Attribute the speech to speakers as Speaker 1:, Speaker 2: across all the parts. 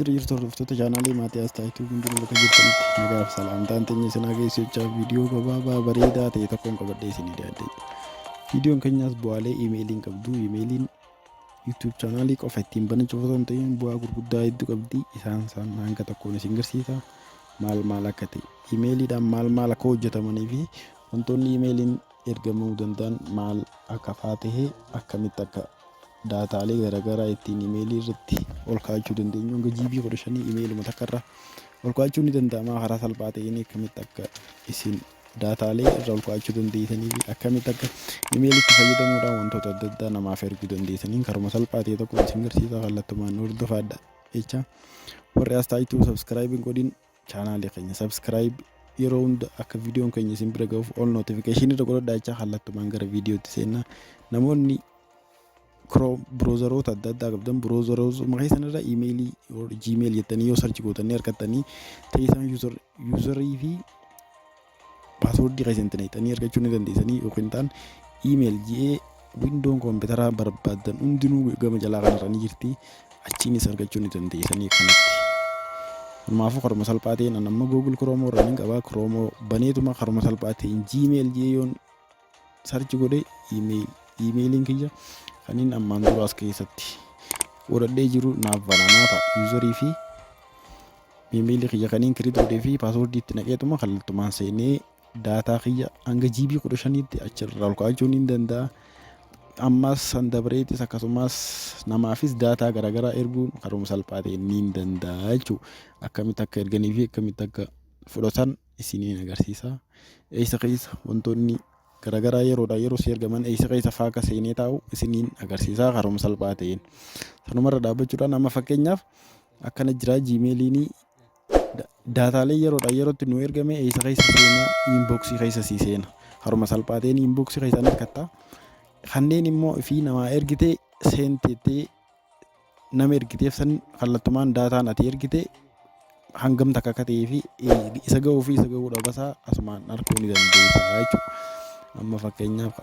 Speaker 1: jirtu hordoftoota chaanaalii Maatiyaas Taayituu hundinuu bakka jirtanitti nagaaf salaamtaan teenya isinaa geessichaa viidiyoo gabaabaa bareedaa ta'e tokkoon qabadhee isinii dhiyaadhe. Viidiyoon keenyaas bu'aalee iimeeliin qabdu. Iimeeliin YouTube chaanaalii qofa ittiin banachuuf osoo hin ta'in bu'aa gurguddaa hedduu qabdi. Isaan hanga tokkoon isin garsiisa maal akka ta'e. Iimeeliidhaan maal akka hojjetamanii fi wantoonni iimeeliin ergamuu danda'an maal akka ta'e akkamitti akka daataalee garaagaraa ittiin iimeelii irratti ol kaa'achuu dandeenyu hanga GB 15 iimeeluma takkarra ol kaa'achuu ni danda'ama. Karaa salphaa ta'een akkamitti akka isin daataalee irra ol kaa'achuu dandeessanii fi akkamitti akka iimeelitti fayyadamuudhaan wantoota adda addaa namaaf erguu dandeessaniin karuma salphaa ta'e tokko isin garsiisa. Kallattumaan hordofaadha jecha. Warri as taayituu subscribe godhin chaanaalii keenya subscribe yeroo hunda akka viidiyoon keenya isin bira ga'uuf ol notification irra godhadhaa jecha. Kallattumaan gara viidiyootti seenna. Namoonni Chrome browseroota adda addaa qabdan browseroota keessanirra iimeelii Gmail jettanii yoo search gootanii argattanii teessan userii fi password keessanii argachuu ni dandeessanii yookiin ta'an iimeil jedhee windoon kompiitaraa barbaadan hundinuu gama jalaa kanarra ni jirti. Achiinis argachuu ni dandeessanii kanatti. Kanaafuu karuma salphaa ta'een amma Google Chrome irra ni qaba. Chrome baneetuma karuma salphaa ta'een Gmail jedhee yoon search godhe iimeeliin kiyya kanin ammaan dura as keessatti godhadhee jiru naaf banama ta'a. Userii fi iimeelii kiyya kaniin create godhee fi password itti naqeetuma kallattumaan seenee daataa kiyya hanga GB 15tti achirra ol kaa'achuu ni danda'a. Ammas sandabareetis akkasumas namaafis daataa garaagaraa erguun karuma salphaa ta'een ni danda'a jechuudha. Akkamitti akka erganii fi akkamitti akka fudhatan isiniin agarsiisa. Eessa keessa wantoonni garaagaraa yeroo si ergaman eessa keessa faaqa seenee taa'u isiniin agarsiisa karuma salphaa ta'een. Sanumarra dhaabbachuudhaan amma fakkeenyaaf akkana jira Gmailiin daataalee yerootti nu ergame eessa keessa seenaa inboxii keessa si seena. Karuma salphaa ta'een inboxii keessa argatta. Kanneen immoo fi namaa ergitee seenteetee nama ergiteef san kallattumaan daataan ati ergite hangam takka akka ta'ee fi isa ga'uu fi isa ga'uu dhabasaa asumaan arguu ni dandeessa jechuudha. Amma fakkeenyaaf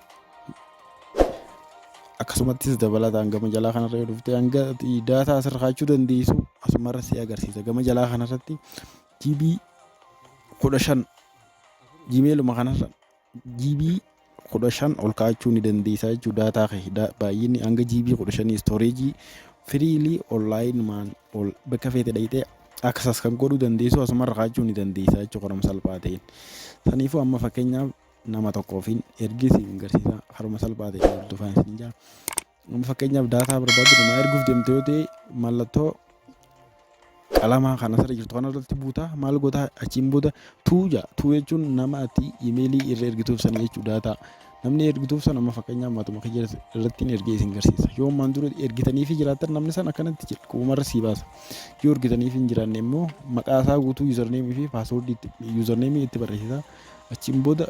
Speaker 1: akkasumattis dabalataan gama jalaa kanarra yoo dhufte hanga daataa asirra kaa'achuu dandeessu asumarra si agarsiisa. Gama jalaa kanarratti GB 15 Gmailuma kanarra GB 15 ol kaa'achuu ni dandeessa jechuudha. Daataa kee baay'inni hanga GB 15 storage freely online maan ol bakka feete dhayitee access kan godhuu dandeessu asumarra kaa'achuu ni dandeessa jechuudha karuma salphaa ta'een. Saniifuu amma fakkeenyaaf nama tokkoofiin ergisi agarsiisa karuma salphaa ta'een hordofaa isin jira. Amma fakkeenyaaf daataa barbaadu nama erguuf deemte yoo ta'e mallattoo qalamaa kana asirra jirtu kanarratti buuta maal goota achiin booda tuu jechuun nama ati iimeelii irra ergituuf sana jechuudha. Daataa namni ergituuf sana amma fakkeenyaaf matuma kiyya irratti ergee isin agarsiisa. Yoo ammaan dura ergitanii fi jiraattan namni sana akkanatti jira quumarra si baasa. Yoo ergitanii fi hin jiraanne immoo maqaa isaa guutuu username fi password itti barreessisa. Achiin booda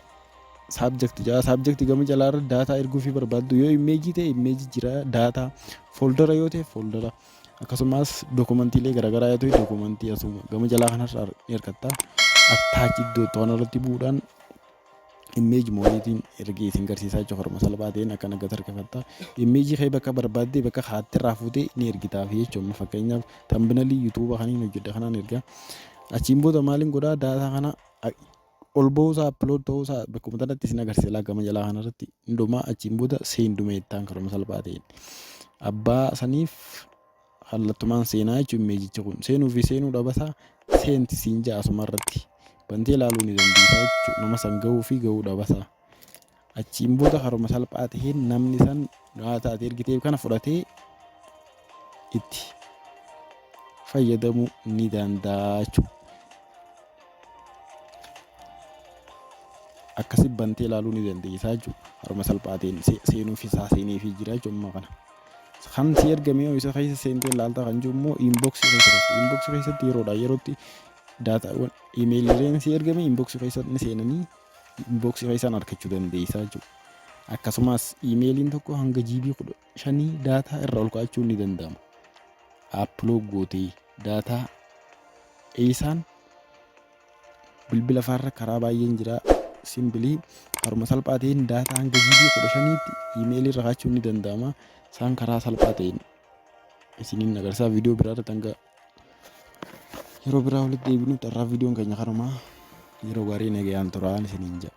Speaker 1: subject gama jalaarra daataa erguu fi barbaaddu yoo image ta'e image jira. Daataa foldera yoo ta'e foldera akkasumas dokumantiilee garaagaraa yoo ta'e dokumantii asuma gama jalaa kanarra ergatta. Attach iddoo kanarratti bu'uudhaan image moodiitiin ergee isin agarsiisaa jechuudha. Karuma salphaa ta'een akka nagata argafatta. Image kee bakka barbaadde bakka haatti irraa fuutee ni ergitaaf jechuudha. Fakkeenyaaf thumbnailii YouTube kaniin hojjedha kanaan erga. Achiin booda maaliin godhaa daataa kana ol ba'uusaa upload ta'uusaa bakkuma tanatti isin agarsiisa gama jalaa kanarratti hundumaa achiin booda seendumeettaan karuma salphaa ta'een. Abbaa saniif kallattumaan seenaa jechuun imeejicha kun seenuu fi seenuu dhabasaa seenti siin ja'a asumarratti bantee ilaaluu ni dandeessa jechuudha. Nama san ga'uu fi ga'uu dhabasaa achiin booda karuma salphaa ta'een namni san daataa ati ergiteef kana fudhatee itti fayyadamuu ni danda'a jechuudha. Akkasi bantee ilaaluu ni dandeessa jechuudha. Karuma salphaa ta'een seenuu fi seenee fi jira jechuudha kana. Kan si ergame yoo isa keessa seentee ilaalta kan jiru immoo inbox keessatti yerootti daataawwan iimeeliileen si ergame inbox keessatti seenanii inbox keessaan argachuu dandeessa jechuudha. Akkasumas iimeeliin tokko hanga GB 15 daataa irra ol kaa'achuu ni danda'ama. Upload gootee daataa eessaan bilbila faarra karaa baay'een jira. Simply karuma salphaa ta'een daataa hanga GB 15tti iimeelii irra kaa'achuun ni danda'ama. Isaan karaa salphaa ta'een isiniin agarsiisa. Viidiyoo biraarratti hanga yeroo biraa walitti deebinu xarraa viidiyoon keenya kanumaa yeroo gaarii nagayaan turaan isiniin jedha.